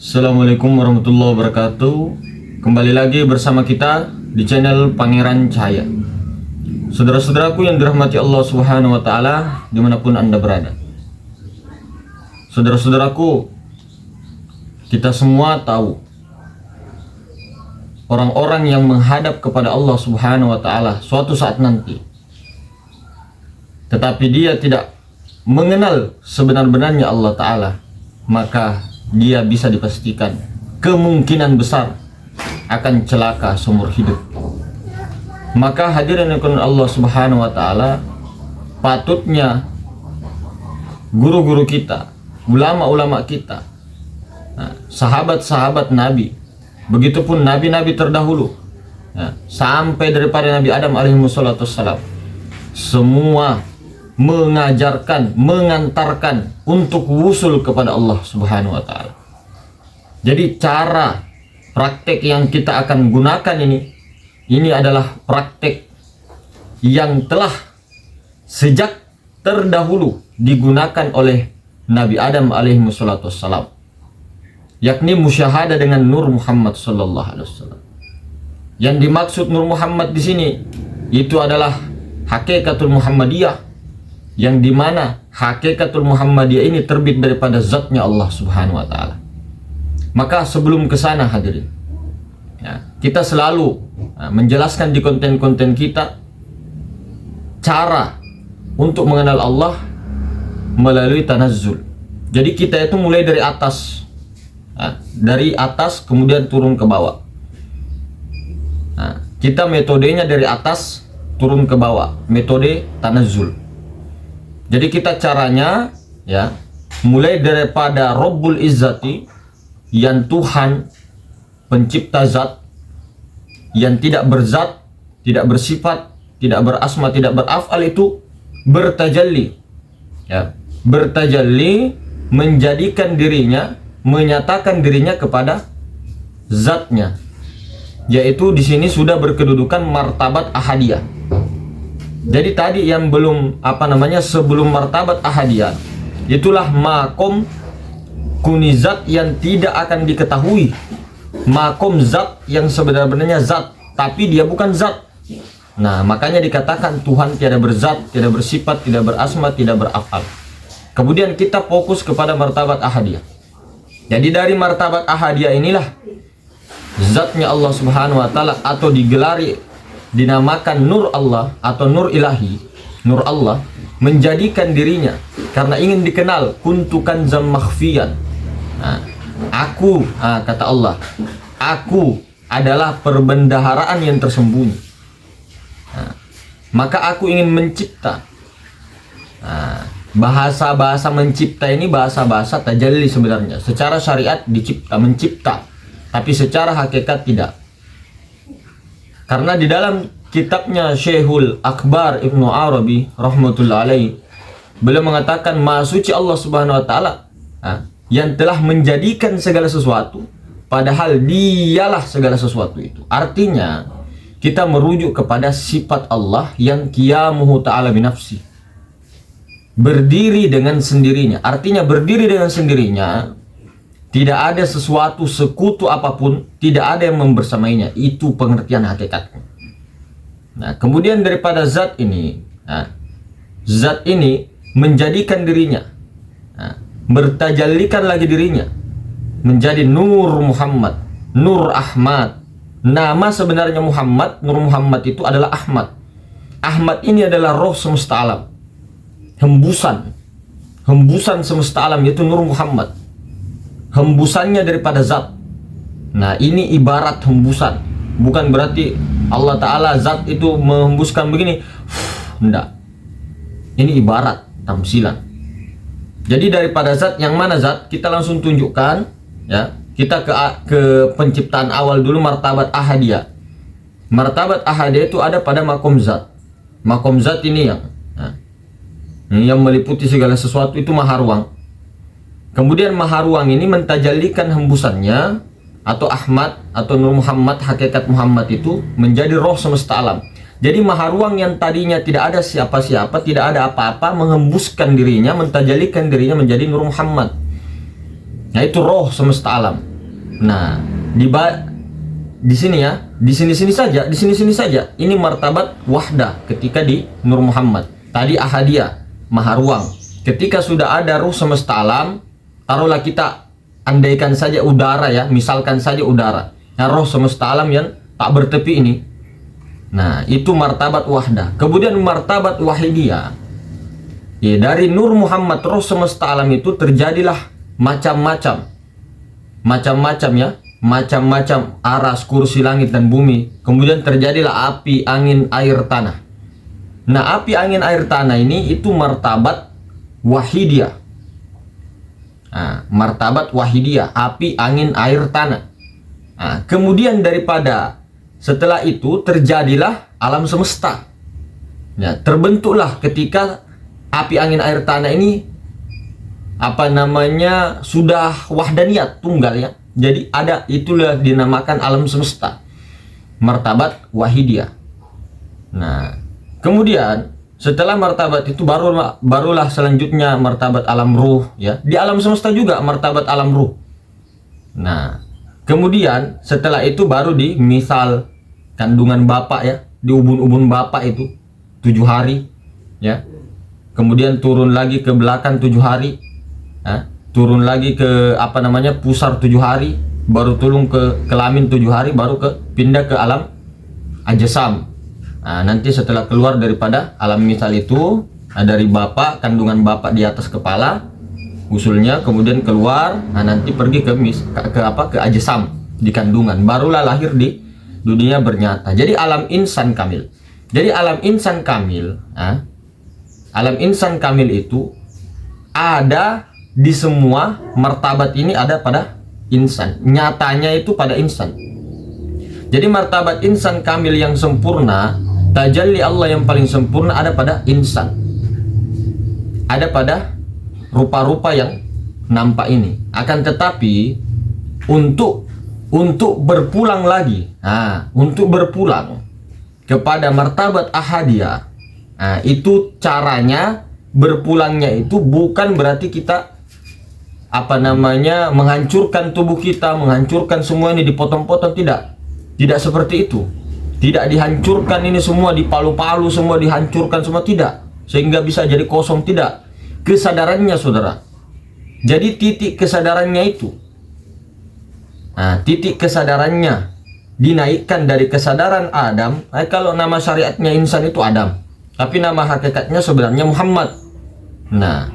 Assalamualaikum warahmatullahi wabarakatuh. Kembali lagi bersama kita di channel Pangeran Cahaya. Saudara-saudaraku yang dirahmati Allah Subhanahu wa Ta'ala, dimanapun Anda berada. Saudara-saudaraku, kita semua tahu orang-orang yang menghadap kepada Allah Subhanahu wa Ta'ala suatu saat nanti, tetapi dia tidak mengenal sebenar-benarnya Allah Ta'ala, maka dia bisa dipastikan kemungkinan besar akan celaka seumur hidup. Maka hadirin yang Allah Subhanahu wa Ta'ala, patutnya guru-guru kita, ulama-ulama kita, sahabat-sahabat Nabi, begitupun nabi-nabi terdahulu, sampai daripada Nabi Adam alaihissalam, semua mengajarkan, mengantarkan untuk wusul kepada Allah Subhanahu wa Ta'ala. Jadi cara praktek yang kita akan gunakan ini adalah praktek yang telah sejak terdahulu digunakan oleh Nabi Adam alaihissalam, yakni musyahadah dengan Nur Muhammad sallallahu alaihi wasallam. Yang dimaksud Nur Muhammad di sini itu adalah hakikatul Muhammadiyah, yang dimana hakikatul Muhammadiyah ini terbit daripada zatnya Allah Subhanahu wa Ta'ala. Maka sebelum ke sana hadirin, kita selalu menjelaskan di konten-konten kita cara untuk mengenal Allah melalui tanazzul. Jadi kita itu mulai dari atas, dari atas kemudian turun ke bawah. Kita metodenya dari atas turun ke bawah, metode tanazzul. Jadi kita caranya mulai daripada Rabbul Izzati, yang Tuhan pencipta zat, yang tidak berzat, tidak bersifat, tidak berasma, tidak beraf'al, itu bertajalli, bertajalli, menjadikan dirinya, menyatakan dirinya kepada zatnya, yaitu di sini sudah berkedudukan martabat ahadiyah. Jadi tadi yang belum sebelum martabat ahadiyah, itulah makom kunizat yang tidak akan diketahui, makom zat yang sebenarnya zat tapi dia bukan zat. Nah, makanya dikatakan Tuhan tiada berzat, tiada bersifat, tidak berasma, tidak berafal. Kemudian kita fokus kepada martabat ahadiyah. Jadi dari martabat ahadiyah inilah zatnya Allah Subhanahu wa Ta'ala, atau dinamakan Nur Allah atau Nur Ilahi, Nur Allah, menjadikan dirinya karena ingin dikenal, kuntukan zam makhfiyan. Aku, kata Allah, aku adalah perbendaharaan yang tersembunyi. Maka aku ingin mencipta. Bahasa-bahasa mencipta ini bahasa-bahasa tajalli sebenarnya. Secara syariat dicipta, mencipta, tapi secara hakikat tidak. Karena di dalam kitabnya Syekhul Akbar Ibnu Arabi rahmatullah alaihi, beliau mengatakan Maha Suci Allah Subhanahu wa Ta'ala yang telah menjadikan segala sesuatu, padahal dialah segala sesuatu itu. Artinya kita merujuk kepada sifat Allah yang qiyamuhu ta'ala binafsi, berdiri dengan sendirinya. Artinya berdiri dengan sendirinya, tidak ada sesuatu sekutu apapun, tidak ada yang membersamainya. Itu pengertian hakikatnya. Nah, kemudian daripada zat ini, zat ini menjadikan dirinya, bertajallikan lagi dirinya menjadi Nur Muhammad, Nur Ahmad. Nama sebenarnya Muhammad, Nur Muhammad itu adalah Ahmad. Ahmad ini adalah roh semesta alam, hembusan semesta alam, yaitu Nur Muhammad, hembusannya daripada zat. Nah, ini ibarat hembusan, bukan berarti Allah Ta'ala zat itu menghembuskan begini, enggak. Ini ibarat tamsilan. Jadi daripada zat, yang mana zat, kita langsung tunjukkan, kita ke penciptaan awal dulu, martabat ahadiyah. Martabat ahadiyah itu ada pada makom zat. Makom zat ini yang meliputi segala sesuatu, itu maha ruang. Kemudian maha ruang ini mentajallikan hembusannya, atau Ahmad atau Nur Muhammad, hakikat Muhammad itu menjadi roh semesta alam. Jadi maha ruang yang tadinya tidak ada siapa-siapa, tidak ada apa-apa, menghembuskan dirinya, mentajalikan dirinya menjadi Nur Muhammad. Nah, itu roh semesta alam. Nah, di sini ya, di sini saja. Ini martabat wahdah ketika di Nur Muhammad. Tadi ahadiyah, maha ruang. Ketika sudah ada ruh semesta alam, taruhlah kita andaikan saja udara ya, misalkan saja udara. Nah, roh semesta alam yang tak bertepi ini. Nah, itu martabat wahdah. Kemudian martabat wahidiyah. Ya, dari Nur Muhammad roh semesta alam itu terjadilah macam-macam ya, macam-macam aras, kursi langit dan bumi. Kemudian terjadilah api, angin, air, tanah. Nah, api, angin, air, tanah ini itu martabat wahidiyah. Nah, martabat wahidiyah, api, angin, air, tanah. Nah, kemudian daripada setelah itu terjadilah alam semesta. Ya, terbentuklah ketika api, angin, air, tanah ini sudah wahdaniyat, tunggal ya. Jadi ada, itulah dinamakan alam semesta, martabat wahidiyah. Nah, kemudian setelah martabat itu barulah selanjutnya martabat alam ruh ya. Di alam semesta juga martabat alam ruh. Nah, kemudian setelah itu baru di misal kandungan bapak ya, di ubun-ubun bapak itu 7 hari ya. Kemudian turun lagi ke belakang 7 hari ya. Turun lagi ke pusar 7 hari, baru turun ke kelamin 7 hari, baru pindah ke alam ajsam. Nah, nanti setelah keluar daripada alam misal itu, dari bapak, kandungan bapak di atas kepala usulnya, kemudian keluar, nah nanti pergi ke ajsam, di kandungan, barulah lahir di dunia bernyata. Jadi alam insan kamil. Jadi alam insan kamil, alam insan kamil itu ada di semua martabat ini, ada pada insan. Nyatanya itu pada insan. Jadi martabat insan kamil yang sempurna, tajalli Allah yang paling sempurna ada pada insan. Ada pada rupa-rupa yang nampak ini. Akan tetapi untuk berpulang lagi, untuk berpulang kepada martabat ahadiyah, itu caranya berpulangnya itu bukan berarti kita menghancurkan tubuh kita, menghancurkan semua ini, dipotong-potong, tidak seperti itu. Tidak dihancurkan ini semua, dipalu-palu semua, dihancurkan semua, tidak, sehingga bisa jadi kosong, tidak. Kesadarannya saudara, jadi titik kesadarannya itu, titik kesadarannya dinaikkan dari kesadaran Adam. Kalau nama syariatnya insan itu Adam, tapi nama hakikatnya sebenarnya Muhammad. Nah,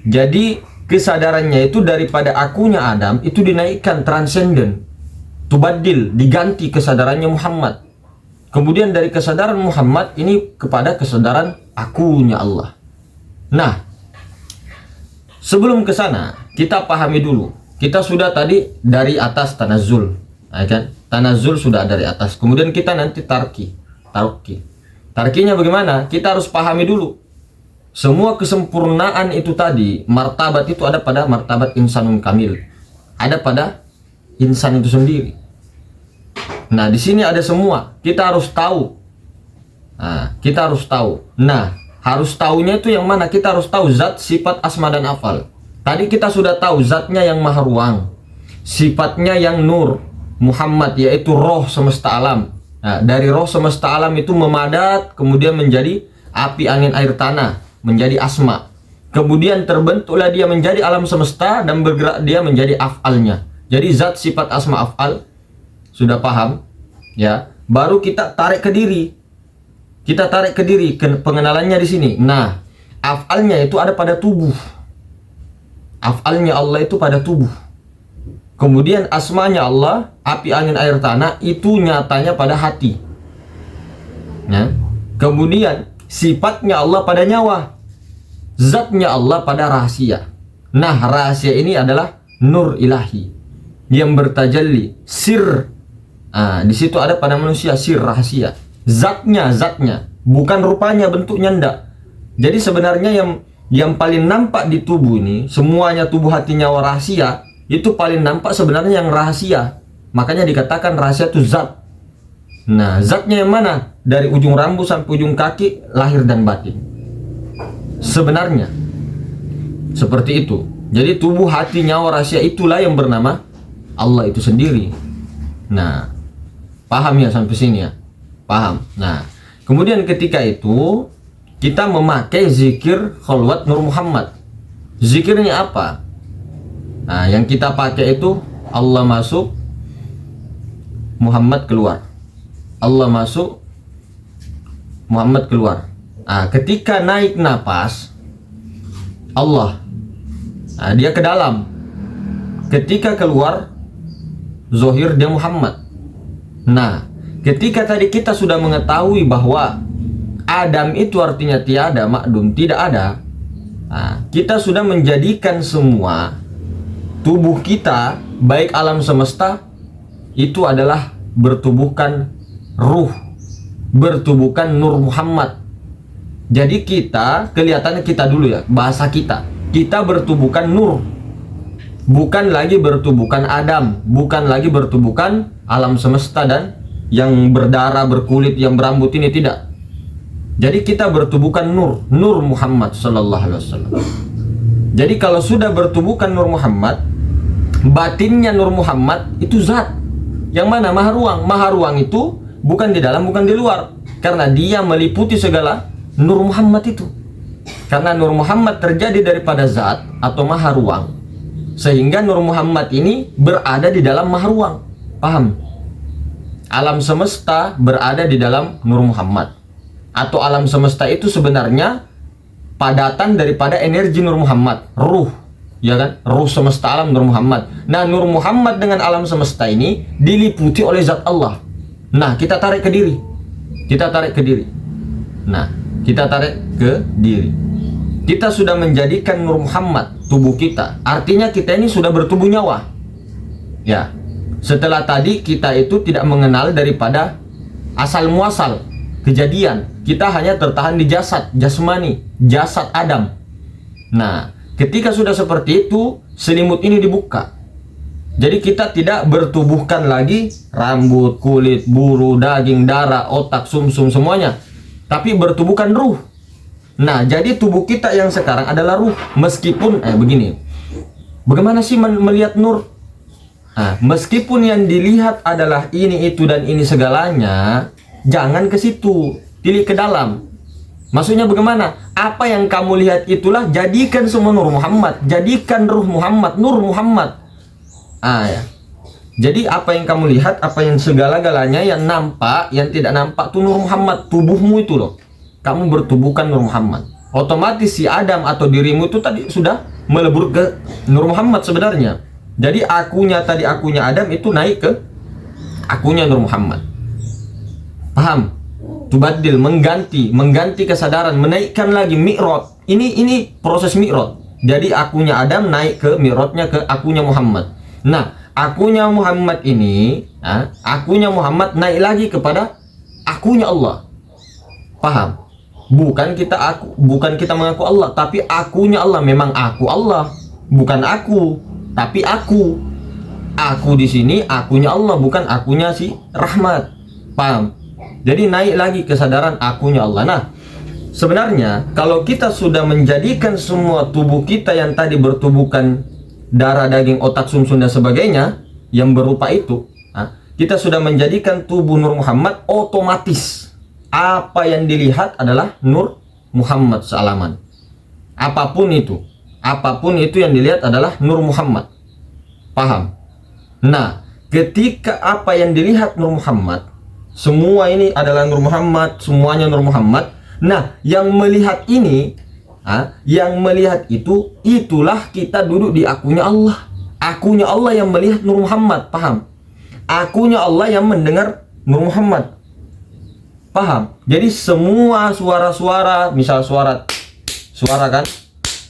jadi kesadarannya itu daripada akunya Adam itu dinaikkan, transenden, tubadil, diganti kesadarannya Muhammad. Kemudian dari kesadaran Muhammad ini kepada kesadaran akunya Allah. Nah, sebelum ke sana kita pahami dulu. Kita sudah tadi dari atas tanazzul, kan? Tanazzul sudah dari atas. Kemudian kita nanti tarki. Tarkinya bagaimana? Kita harus pahami dulu. Semua kesempurnaan itu tadi, martabat itu ada pada martabat insanun kamil. Ada pada insan itu sendiri. Nah, di sini ada semua. Kita harus tahu. Kita harus tahu. Nah, harus tahunya itu yang mana? Kita harus tahu zat, sifat, asma dan afal. Tadi kita sudah tahu zatnya yang maha ruang, sifatnya yang nur Muhammad, yaitu roh semesta alam. Nah, dari roh semesta alam itu memadat, kemudian menjadi api, angin, air, tanah, menjadi asma. Kemudian terbentuklah dia menjadi alam semesta dan bergerak dia menjadi afalnya. Jadi zat, sifat, asma, afal sudah paham ya. Baru kita tarik ke diri. Kita tarik ke diri, pengenalannya di sini. Nah, afalnya itu ada pada tubuh. Afalnya Allah itu pada tubuh. Kemudian asmanya Allah, api, angin, air, tanah, itu nyatanya pada hati. Ya. Kemudian sifatnya Allah pada nyawa, zatnya Allah pada rahasia. Nah, rahasia ini adalah nur ilahi yang bertajalli, sir. Di situ ada pada manusia sir, rahasia. Zatnya, bukan rupanya, bentuknya ndak. Jadi sebenarnya yang paling nampak di tubuh ini, semuanya tubuh, hati, nyawa, rahasia, itu paling nampak sebenarnya yang rahasia. Makanya dikatakan rahasia itu zat. Nah, zatnya yang mana? Dari ujung rambut sampai ujung kaki, lahir dan batin. Sebenarnya seperti itu. Jadi tubuh, hati, nyawa, rahasia itulah yang bernama Allah itu sendiri. Nah, paham ya sampai sini ya? Paham. Nah, kemudian ketika itu kita memakai zikir khalwat Nur Muhammad. Zikirnya apa? Nah, yang kita pakai itu Allah masuk, Muhammad keluar. Allah masuk, Muhammad keluar. Nah, ketika naik napas Allah, nah, dia ke dalam. Ketika keluar Zohir dia Muhammad. Nah, ketika tadi kita sudah mengetahui bahwa Adam itu artinya tiada, makdum, tidak ada. Nah, kita sudah menjadikan semua tubuh kita, baik alam semesta, itu adalah bertubuhkan ruh, bertubuhkan Nur Muhammad. Jadi kita, kelihatannya kita dulu ya, bahasa kita bertubuhkan nur, bukan lagi bertubuhkan Adam, bukan lagi bertubuhkan alam semesta dan yang berdarah, berkulit, yang berambut ini, tidak. Jadi kita bertubuhkan nur, Nur Muhammad sallallahu alaihi wasallam. Jadi kalau sudah bertubuhkan Nur Muhammad, batinnya Nur Muhammad itu zat. Yang mana? Maha ruang. Maha ruang itu bukan di dalam, bukan di luar. Karena dia meliputi segala Nur Muhammad itu. Karena Nur Muhammad terjadi daripada zat atau maha ruang, sehingga Nur Muhammad ini berada di dalam maha ruang. Paham? Alam semesta berada di dalam Nur Muhammad. Atau alam semesta itu sebenarnya padatan daripada energi Nur Muhammad, ruh, ya kan? Ruh semesta alam Nur Muhammad. Nah, Nur Muhammad dengan alam semesta ini diliputi oleh zat Allah. Nah, kita tarik ke diri. Kita tarik ke diri. Nah, kita tarik ke diri. Kita sudah menjadikan Nur Muhammad tubuh kita. Artinya kita ini sudah bertubuh nyawa. Ya. Setelah tadi kita itu tidak mengenal daripada asal muasal kejadian. Kita hanya tertahan di jasad, jasmani, jasad Adam. Nah, ketika sudah seperti itu, selimut ini dibuka. Jadi kita tidak bertubuhkan lagi rambut, kulit, bulu, daging, darah, otak, sumsum semuanya, tapi bertubuhkan ruh. Nah, jadi tubuh kita yang sekarang adalah ruh. Meskipun begini, bagaimana sih melihat nur? Nah, meskipun yang dilihat adalah ini, itu, dan ini segalanya, jangan ke situ, pilih ke dalam. Maksudnya bagaimana? Apa yang kamu lihat itulah jadikan semua Nur Muhammad, jadikan ruh Muhammad, Nur Muhammad. Ya. Jadi apa yang kamu lihat, apa yang segala-galanya yang nampak, yang tidak nampak itu Nur Muhammad, tubuhmu itu loh. Kamu bertubuhkan Nur Muhammad. Otomatis si Adam atau dirimu itu tadi sudah melebur ke Nur Muhammad sebenarnya. Jadi akunya tadi, akunya Adam itu naik ke akunya Nur Muhammad. Paham? Tubadil, mengganti kesadaran, menaikkan lagi mi'raj. Ini proses mi'raj. Jadi akunya Adam naik ke mi'rajnya ke akunya Muhammad. Nah, akunya Muhammad ini, akunya Muhammad naik lagi kepada akunya Allah. Paham? Bukan kita mengaku Allah, tapi akunya Allah. Memang aku Allah, bukan aku, tapi aku. Aku di sini akunya Allah, bukan akunya si Rahmat. Paham? Jadi naik lagi kesadaran akunya Allah. Nah, sebenarnya kalau kita sudah menjadikan semua tubuh kita yang tadi bertubuhkan darah, daging, otak, sumsum dan sebagainya yang berupa itu, kita sudah menjadikan tubuh Nur Muhammad, otomatis apa yang dilihat adalah Nur Muhammad sealaman. Apapun itu yang dilihat adalah Nur Muhammad. Paham? Nah, ketika apa yang dilihat Nur Muhammad, semua ini adalah Nur Muhammad, semuanya Nur Muhammad. Nah, yang melihat ini, yang melihat itu, itulah kita duduk di akunya Allah. Akunya Allah yang melihat Nur Muhammad, paham? Akunya Allah yang mendengar Nur Muhammad, paham? Jadi semua suara-suara, misal suara kan,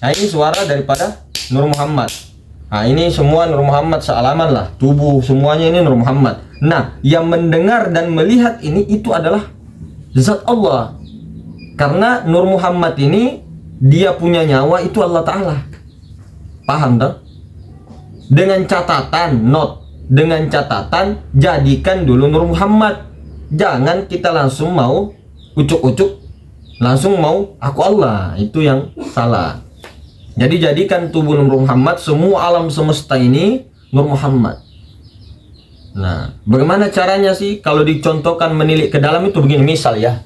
nah ini suara daripada Nur Muhammad. Nah, ini semua Nur Muhammad sealaman lah, tubuh semuanya ini Nur Muhammad. Nah, yang mendengar dan melihat ini itu adalah zat Allah. Karena Nur Muhammad ini dia punya nyawa itu Allah Ta'ala. Paham tak? Dengan catatan jadikan dulu Nur Muhammad. Jangan kita langsung mau ucuk-ucuk, langsung mau aku Allah. Itu yang salah. Jadi jadikan tubuh Nur Muhammad, semua alam semesta ini Nur Muhammad. Nah, bagaimana caranya sih kalau dicontohkan menilik ke dalam itu begini, misal ya.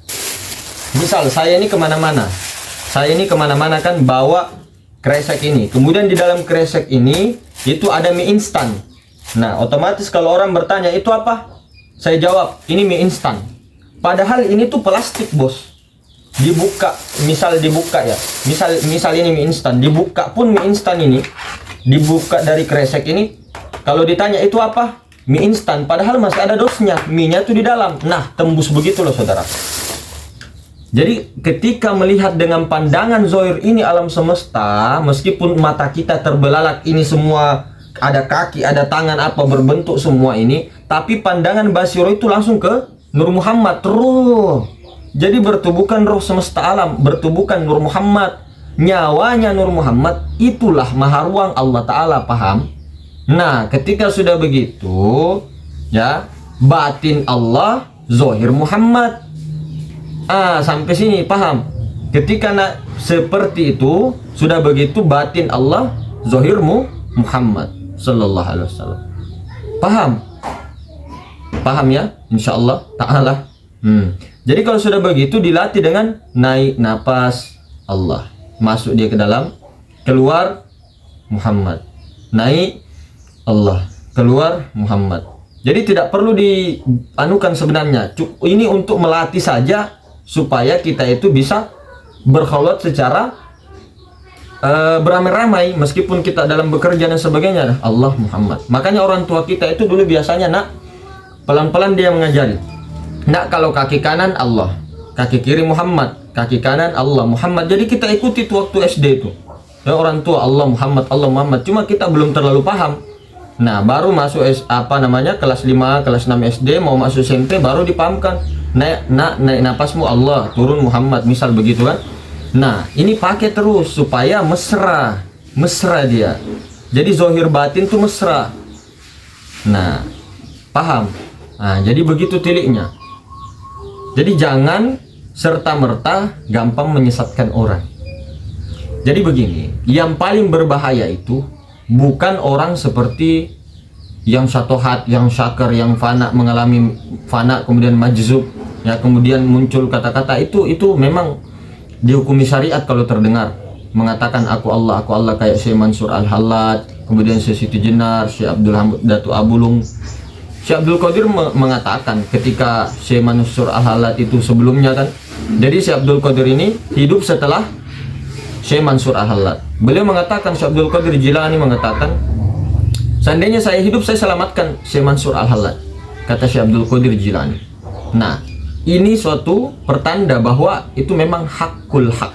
Misal saya ini kemana-mana. Saya ini kemana-mana kan bawa kresek ini. Kemudian di dalam kresek ini itu ada mie instan. Nah, otomatis kalau orang bertanya itu apa? Saya jawab, ini mie instan. Padahal ini tuh plastik, bos. Dibuka, misal dibuka ya. Misal ini mie instan, dibuka pun mie instan ini, dibuka dari kresek ini. Kalau ditanya itu apa? Mie instan, padahal masih ada dosnya, mie-nya tuh di dalam. Nah, tembus begitu loh saudara. Jadi ketika melihat dengan pandangan zohir ini alam semesta, meskipun mata kita terbelalak ini semua, ada kaki, ada tangan, apa berbentuk semua ini, tapi pandangan basiro itu langsung ke Nur Muhammad terus. Jadi bertubuhkan roh semesta alam, bertubuhkan Nur Muhammad, nyawanya Nur Muhammad, itulah maha ruang Allah Ta'ala, paham? Nah, ketika sudah begitu, ya, batin Allah, zohir Muhammad. Sampai sini paham? Ketika seperti itu, sudah begitu batin Allah, zohirmu Muhammad sallallahu alaihi wasallam. Paham? Paham ya? Insyaallah ta'ala. Jadi kalau sudah begitu dilatih dengan naik napas Allah, masuk dia ke dalam, keluar Muhammad, naik Allah, keluar Muhammad. Jadi tidak perlu dianukan sebenarnya. Ini untuk melatih saja supaya kita itu bisa berkholwat secara beramai-ramai, meskipun kita dalam bekerja dan sebagainya. Allah Muhammad. Makanya orang tua kita itu dulu biasanya, nak, pelan-pelan dia mengajari. Nak, kalau kaki kanan Allah, kaki kiri Muhammad, kaki kanan Allah Muhammad. Jadi kita ikuti tuh waktu SD itu. Ya, orang tua Allah Muhammad, Allah Muhammad. Cuma kita belum terlalu paham. Nah, baru masuk kelas 5, kelas 6 SD, mau masuk SMP baru dipahamkan. Naik napasmu Allah, turun Muhammad, misal begitu kan. Nah, ini pakai terus supaya mesra dia. Jadi zohir batin tuh mesra. Nah, paham? Nah, jadi begitu tiliknya. Jadi jangan serta-merta gampang menyesatkan orang. Jadi begini, yang paling berbahaya itu bukan orang seperti yang syatohat, yang syakar, yang fana, mengalami fana kemudian majzub, ya, kemudian muncul kata-kata itu memang dihukumi syariat kalau terdengar mengatakan aku Allah, kayak Syekh Mansur Al-Hallaj, kemudian Syekh Siti Jenar, Syekh Abdul Hamid Datu Abulung. Syekh Abdul Qadir mengatakan ketika Syekh Mansur Al-Hallaj itu sebelumnya kan, jadi Syekh Abdul Qadir ini hidup setelah Syekh Mansur Al-Hallaj. Beliau mengatakan, Syekh Abdul Qadir Jilani mengatakan, seandainya saya hidup, saya selamatkan Syekh Mansur Al-Hallaj, kata Syekh Abdul Qadir Jilani. Nah, ini suatu pertanda bahwa itu memang hakul hak.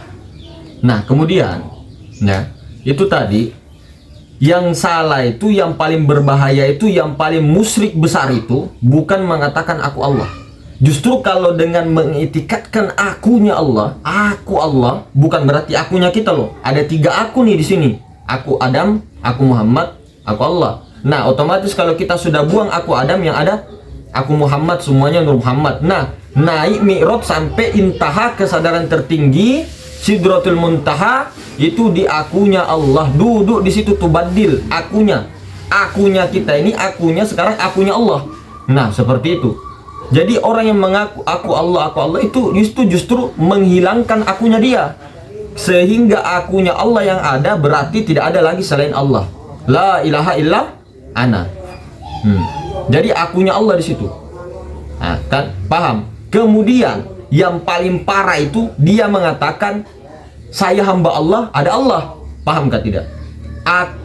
Nah, kemudian ya, itu tadi yang salah itu, yang paling berbahaya itu, yang paling musyrik besar itu bukan mengatakan aku Allah. Justru kalau dengan mengitikadkan akunya Allah, aku Allah, bukan berarti akunya kita loh. Ada 3 aku nih di sini. Aku Adam, aku Muhammad, aku Allah. Nah, otomatis kalau kita sudah buang aku Adam, yang ada aku Muhammad, semuanya Nur Muhammad. Nah, naik mi'raj sampai intaha kesadaran tertinggi, Sidratul Muntaha, itu di akunya Allah. Duduk di situ tuh badil akunya. Akunya kita ini, akunya sekarang akunya Allah. Nah, seperti itu. Jadi orang yang mengaku aku Allah itu justru menghilangkan akunya dia, sehingga akunya Allah yang ada berarti tidak ada lagi selain Allah. La ilaha illa ana. Jadi akunya Allah di situ. Nah, kan paham? Kemudian yang paling parah itu dia mengatakan saya hamba Allah, ada Allah. Paham kah tidak?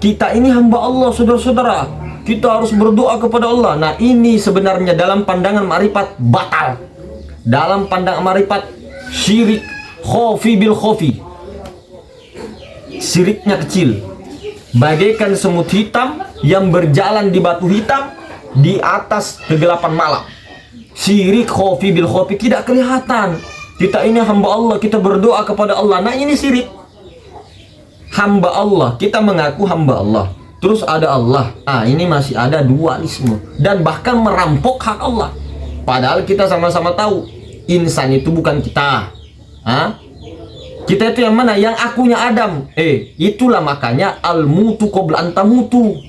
Kita ini hamba Allah, saudara-saudara. Kita harus berdoa kepada Allah. Nah, ini sebenarnya dalam pandangan ma'rifat batal. Dalam pandangan ma'rifat syirik, khofi bil khofi. Syiriknya kecil. Bagaikan semut hitam yang berjalan di batu hitam di atas kegelapan malam. Syirik khofi bil khofi, tidak kelihatan. Kita ini hamba Allah, kita berdoa kepada Allah. Nah, ini syirik. Hamba Allah, kita mengaku hamba Allah. Terus ada Allah. Ini masih ada dualisme dan bahkan merampok hak Allah. Padahal kita sama-sama tahu insan itu bukan kita. Kita itu yang mana? Yang akunya Adam. Itulah makanya al-mutu qabla an tamutu.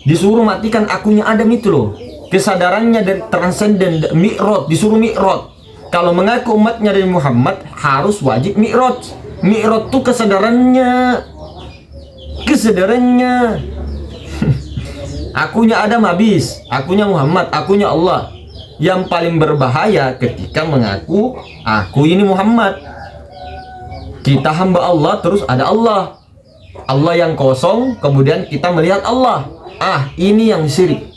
Disuruh matikan akunya Adam itu loh. kesadarannya dari transenden, mi'raj, disuruh mi'raj. Kalau mengaku umatnya dari Muhammad harus wajib mi'raj. Mi'raj tuh kesadarannya. Akunya Adam habis, akunya Muhammad, akunya Allah. Yang paling berbahaya ketika mengaku aku ini Muhammad. Kita hamba Allah, terus ada Allah. Allah yang kosong, kemudian kita melihat Allah. Ini yang syirik.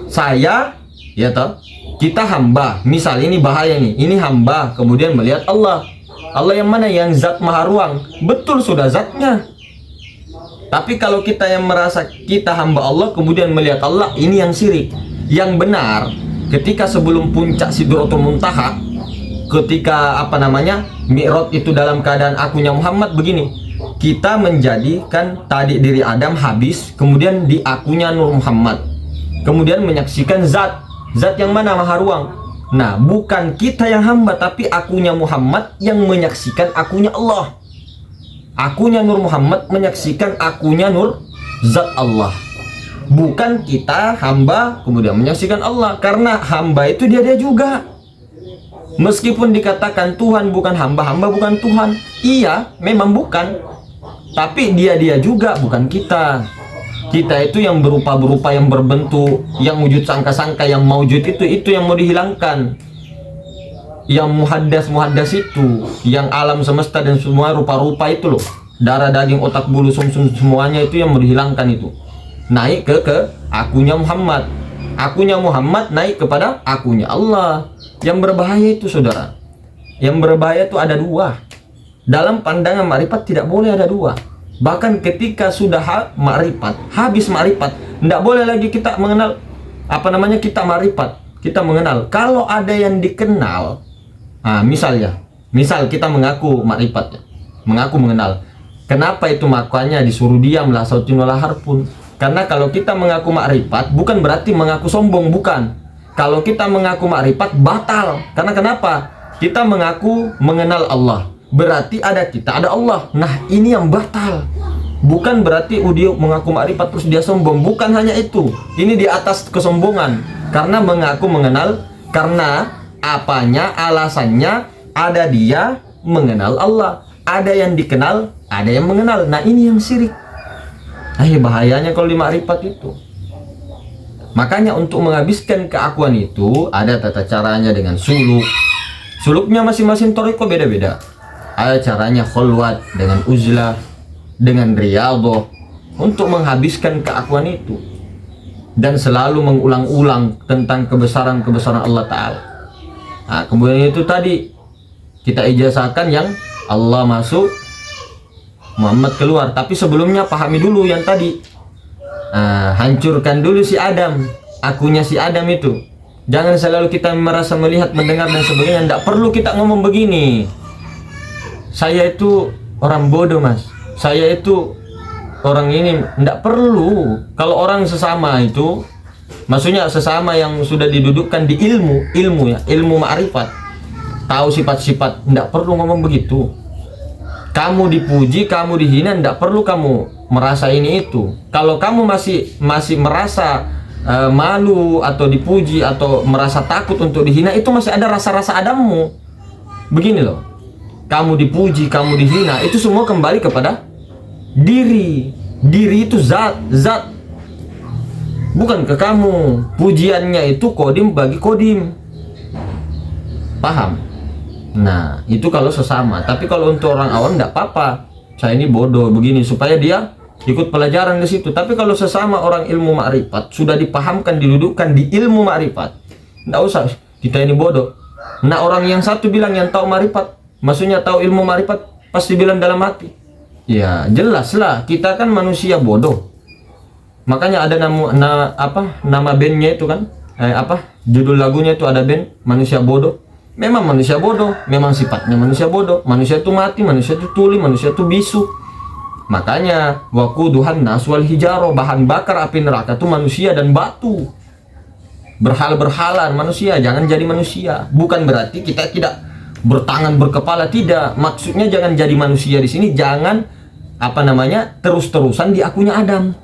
Saya, ya toh, kita hamba. Misal ini bahaya nih. Ini hamba, kemudian melihat Allah. Allah yang mana? Yang zat maha ruang. Betul, sudah zatnya. Tapi kalau kita yang merasa kita hamba Allah, kemudian melihat Allah, ini yang syirik. Yang benar, ketika sebelum puncak Sidratul Muntaha, ketika Mi'raj itu dalam keadaan akunya Muhammad begini. Kita menjadikan tadi diri Adam habis, kemudian di akunya Nur Muhammad. Kemudian menyaksikan zat yang mana? Maha ruang. Nah, bukan kita yang hamba, tapi akunya Muhammad yang menyaksikan akunya Allah. Akunya Nur Muhammad menyaksikan akunya Nur zat Allah. Bukan kita hamba kemudian menyaksikan Allah. Karena hamba itu dia juga. Meskipun dikatakan Tuhan bukan hamba, hamba bukan Tuhan. Iya, memang bukan. Tapi dia juga, bukan kita. Kita itu yang berupa-berupa, yang berbentuk, yang wujud sangka-sangka, yang maujud itu yang mau dihilangkan. Yang muhaddas itu, yang alam semesta dan semua rupa-rupa itu loh. Darah, daging, otak, bulu, sumsum, semuanya itu yang mau dihilangkan itu. Naik ke akunya Muhammad. Akunya Muhammad naik kepada akunya Allah. Yang berbahaya itu, saudara. Yang berbahaya itu ada dua. Dalam pandangan makrifat tidak boleh ada dua. Bahkan ketika sudah habis makrifat, tidak boleh lagi kita mengenal kita makrifat. Kita mengenal. Kalau ada yang dikenal, misal kita mengaku makrifat, mengaku mengenal. Kenapa itu makanya disuruh diam la sautin wala harpun? Karena kalau kita mengaku makrifat bukan berarti mengaku sombong, bukan. Kalau kita mengaku makrifat batal. Karena kenapa? Kita mengaku mengenal Allah. Berarti ada kita, ada Allah. Nah, ini yang batal. Bukan berarti dia mengaku makrifat terus dia sombong. Bukan hanya itu. Ini di atas kesombongan. Karena mengaku mengenal, karena alasannya ada dia mengenal Allah. Ada yang dikenal, ada yang mengenal. Nah, ini yang syirik. Bahayanya kalau di makrifat itu. Makanya untuk menghabiskan keakuan itu ada tata caranya dengan suluk. Suluknya masing-masing thariqah beda-beda. Ada caranya khulwat, dengan uzlah, dengan riyadhah, untuk menghabiskan keakuan itu. Dan selalu mengulang-ulang tentang kebesaran-kebesaran Allah Ta'ala. Kemudian itu tadi kita ijazahkan yang Allah masuk, Muhammad keluar. Tapi sebelumnya pahami dulu yang tadi. Hancurkan dulu si Adam, akunya si Adam itu. Jangan selalu kita merasa melihat, mendengar dan sebagainya. Tidak perlu kita ngomong begini. Saya itu orang bodoh, mas. Saya itu orang ini. Tidak perlu. Kalau orang sesama itu, maksudnya sesama yang sudah didudukkan di ilmu ma'rifat, tahu sifat-sifat, tidak perlu ngomong begitu. Kamu dipuji, kamu dihina, tidak perlu kamu merasa ini itu. Kalau kamu masih merasa malu atau dipuji atau merasa takut untuk dihina, itu masih ada rasa-rasa Adammu. Begini loh, kamu dipuji, kamu dihina, itu semua kembali kepada diri. Diri itu zat, bukan ke kamu. Pujiannya itu kodim bagi kodim. Paham? Nah, itu kalau sesama. Tapi kalau untuk orang awam tidak apa-apa. Saya ini bodoh begini, supaya dia ikut pelajaran di situ. Tapi kalau sesama orang ilmu ma'rifat, sudah dipahamkan, didudukkan di ilmu ma'rifat, tidak usah kita ini bodoh. Nah, orang yang satu bilang yang tahu ma'rifat, maksudnya tahu ilmu ma'rifat, pasti bilang dalam hati, ya jelaslah kita kan manusia bodoh. Makanya ada nama bandnya itu kan, judul lagunya itu ada band manusia bodoh. Memang manusia bodoh, memang sifatnya manusia bodoh. Manusia itu mati, manusia itu tuli, manusia itu bisu. Makanya waquduhan nas wal hijarah, bahan bakar api neraka itu manusia dan batu. Berhala-berhala manusia, jangan jadi manusia. Bukan berarti kita tidak bertangan berkepala, tidak. Maksudnya jangan jadi manusia di sini, jangan terus-terusan di akunya Adam.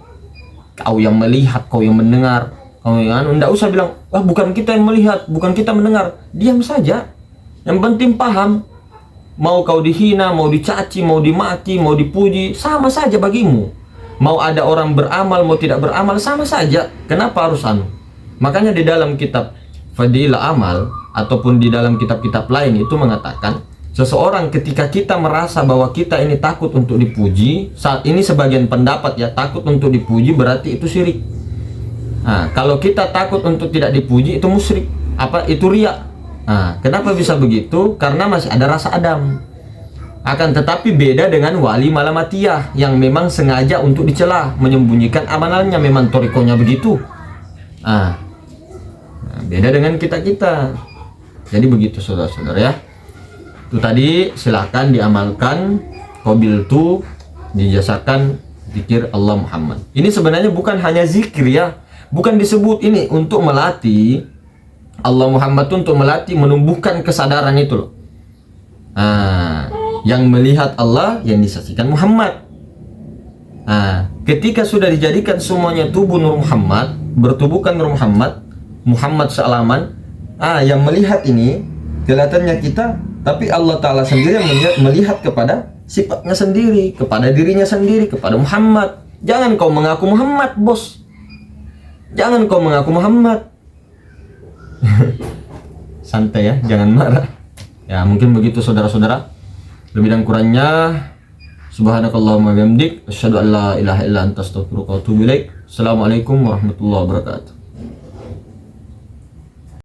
Kau yang melihat, kau yang mendengar, Kamu yang enggak usah bilang, "Ah, bukan kita yang melihat, bukan kita mendengar." Diam saja. Yang penting paham. Mau kau dihina, mau dicaci, mau dimaki, mau dipuji, sama saja bagimu. Mau ada orang beramal, mau tidak beramal, sama saja. Kenapa harus anu? Makanya di dalam kitab Fadilah Amal ataupun di dalam kitab-kitab lain itu mengatakan, seseorang ketika kita merasa bahwa kita ini takut untuk dipuji, saat ini sebagian pendapat ya, takut untuk dipuji berarti itu syirik. Nah, kalau kita takut untuk tidak dipuji itu musyrik. Apa itu riya? Nah, kenapa bisa begitu? Karena masih ada rasa adam. Akan tetapi beda dengan wali malamatiyah yang memang sengaja untuk dicela, menyembunyikan amalannya, memang torikonya begitu. Nah, beda dengan kita-kita. Jadi begitu saudara-saudara ya. Itu tadi silakan diamalkan. Qabil tu dijasakan zikir Allah Muhammad. Ini sebenarnya bukan hanya zikir ya. Bukan disebut ini untuk melatih Allah Muhammad itu, untuk melatih menumbuhkan kesadaran itu loh. Nah, yang melihat Allah yang disaksikan Muhammad. Nah, ketika sudah dijadikan semuanya tubuh Nur Muhammad, bertubuhkan Nur Muhammad, Muhammad sealaman. Yang melihat ini kelihatannya kita, tapi Allah Ta'ala sendiri yang melihat kepada sifatnya sendiri, kepada dirinya sendiri, kepada Muhammad. Jangan kau mengaku Muhammad, bos. Jangan kau mengaku Muhammad. Santai ya, jangan marah. Ya, mungkin begitu saudara-saudara. Lebih dan kurangnya, subhanakallahumma wa bihamdik, asyhadu an la ilaha illa anta astaghfiruka wa atubu ilaik. Assalamualaikum warahmatullahi wabarakatuh.